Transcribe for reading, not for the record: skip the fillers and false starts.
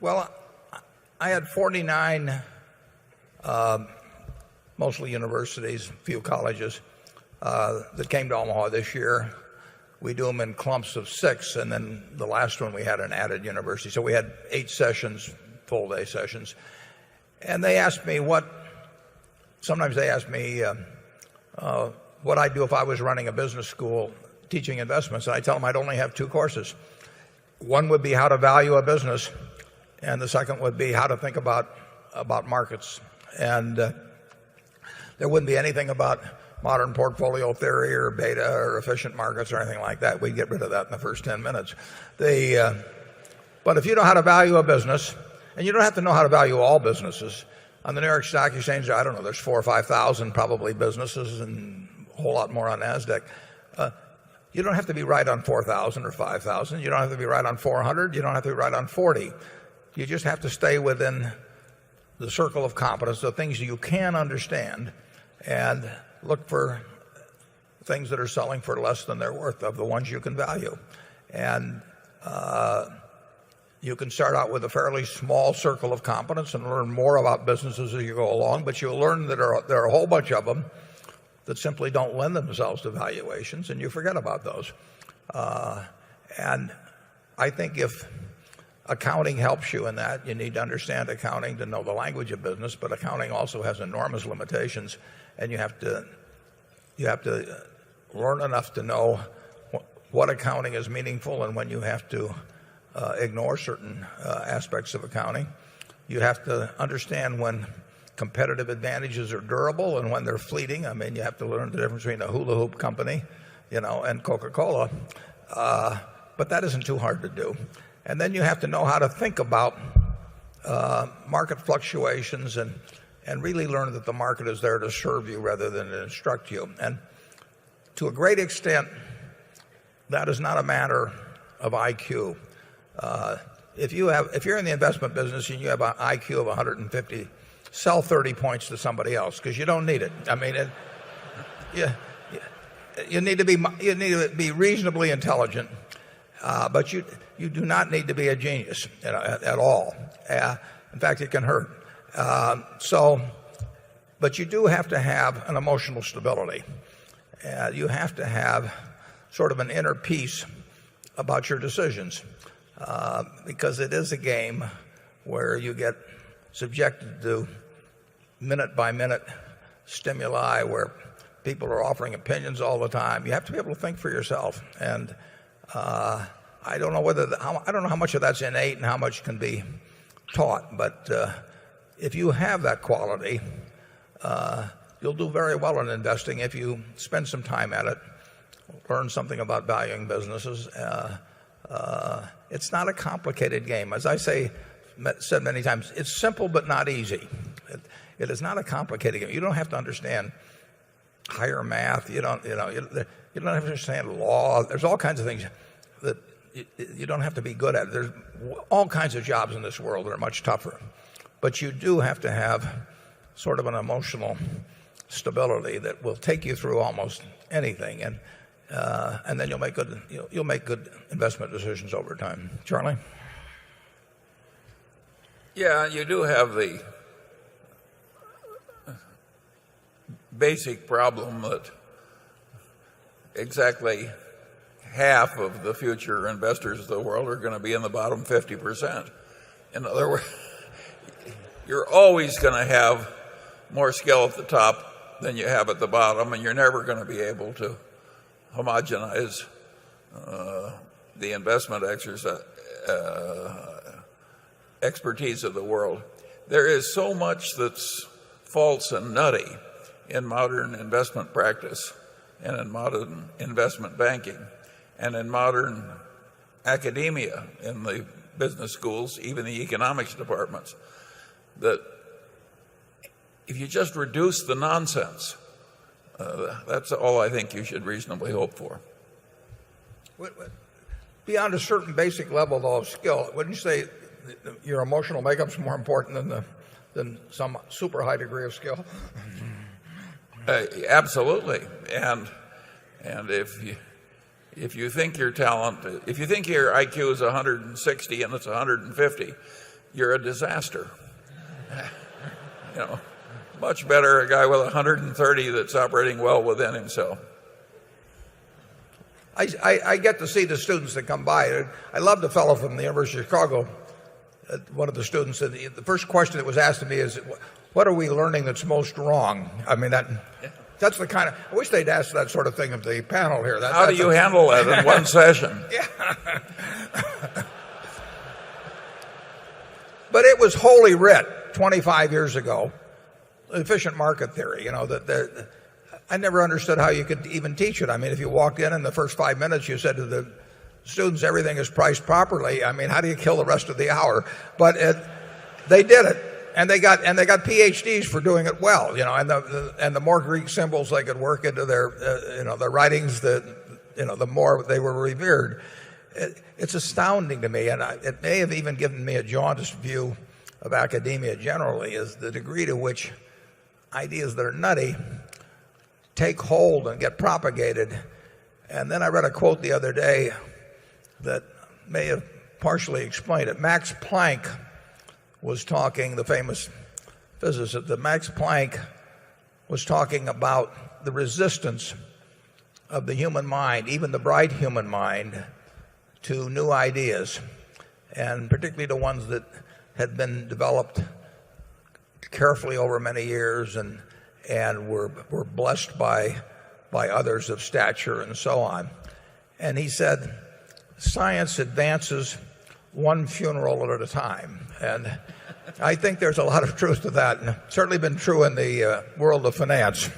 Well, I had 49, mostly universities, a few colleges, that came to Omaha this year. We do them in clumps of 6, and then the last one we had an added university. So we had 8 sessions, full day sessions. And they asked me sometimes they asked me what I'd do if I was running a business school teaching investments. And I tell them I'd only have 2 courses. One would be how to value a business, and the second would be how to think about markets. And there wouldn't be anything about modern portfolio theory or beta or efficient markets or anything like that. We'd get rid of that in the first 10 minutes. But if you know how to value a business, and you don't have to know how to value all businesses. On the New York Stock Exchange, I don't know, there's 4,000 or 5,000 probably businesses and a whole lot more on NASDAQ. You don't have to be right on 4,000 or 5,000. You don't have to be right on 400. You don't have to be right on 40. You just have to stay within the circle of competence, the things you can understand, and look for things that are selling for less than they're worth of the ones you can value. And you can start out with a fairly small circle of competence and learn more about businesses as you go along, but you'll learn that there are a whole bunch of them that simply don't lend themselves to valuations, and you forget about those. And I think if accounting helps you in that, you need to understand accounting to know the language of business, but accounting also has enormous limitations, and you have to learn enough to know what accounting is meaningful and when you have to ignore certain aspects of accounting. You have to understand when competitive advantages are durable and when they're fleeting. I mean, you have to learn the difference between a hula hoop company, and Coca-Cola. But that isn't too hard to do. And then you have to know how to think about market fluctuations and really learn that the market is there to serve you rather than to instruct you. And to a great extent, that is not a matter of IQ. If you're in the investment business and you have an IQ of 150, sell 30 points to somebody else because you don't need it. I mean, you need to be reasonably intelligent, but you do not need to be a genius at all. In fact, it can hurt. But you do have to have an emotional stability. You have to have sort of an inner peace about your decisions, because it is a game where you get subjected to minute-by-minute stimuli where people are offering opinions all the time. You have to be able to think for yourself. And I don't know how much of that's innate and how much can be taught. But if you have that quality, you'll do very well in investing if you spend some time at it, learn something about valuing businesses. It's not a complicated game. As I said many times, it's simple but not easy. It is not a complicated game. You don't have to understand higher math. You don't have to understand law. There's all kinds of things that you don't have to be good at. There's all kinds of jobs in this world that are much tougher. But you do have to have sort of an emotional stability that will take you through almost anything, and then you'll make good investment decisions over time. Charlie? Yeah, you do have the basic problem that exactly half of the future investors of the world are going to be in the bottom 50%. In other words, you're always going to have more skill at the top than you have at the bottom, and you're never going to be able to homogenize the investment expertise of the world. There is so much that's false and nutty in modern investment practice and in modern investment banking and in modern academia, in the business schools, even the economics departments, that if you just reduce the nonsense, that's all I think you should reasonably hope for. Beyond a certain basic level of skill, wouldn't you say your emotional makeup's more important than some super high degree of skill? Absolutely. And if you think your talent, if you think your IQ is 160 and it's 150, you're a disaster. You know, much better a guy with 130 that's operating well within himself. I get to see the students that come by. I love the fellow from the University of Chicago, one of the students, and the first question that was asked to me is, what are we learning that's most wrong? I mean, that's the kind of, I wish they'd ask that sort of thing of the panel here. How do you handle that in one session? Yeah. But it was holy writ 25 years ago, efficient market theory, that I never understood how you could even teach it. I mean, if you walked in the first 5 minutes, you said to the students, everything is priced properly. I mean, how do you kill the rest of the hour? But they did it, and they got PhDs for doing it well. And the more Greek symbols they could work into their their writings, the more they were revered. It's astounding to me, and it may have even given me a jaundiced view of academia generally, is the degree to which ideas that are nutty take hold and get propagated. And then I read a quote the other day that may have partially explained it. Max Planck was talking, the famous physicist, Max Planck was talking about the resistance of the human mind, even the bright human mind, to new ideas, and particularly the ones that had been developed carefully over many years and were blessed by others of stature and so on. And he said, science advances one funeral at a time. And I think there's a lot of truth to that, and it's certainly been true in the world of finance.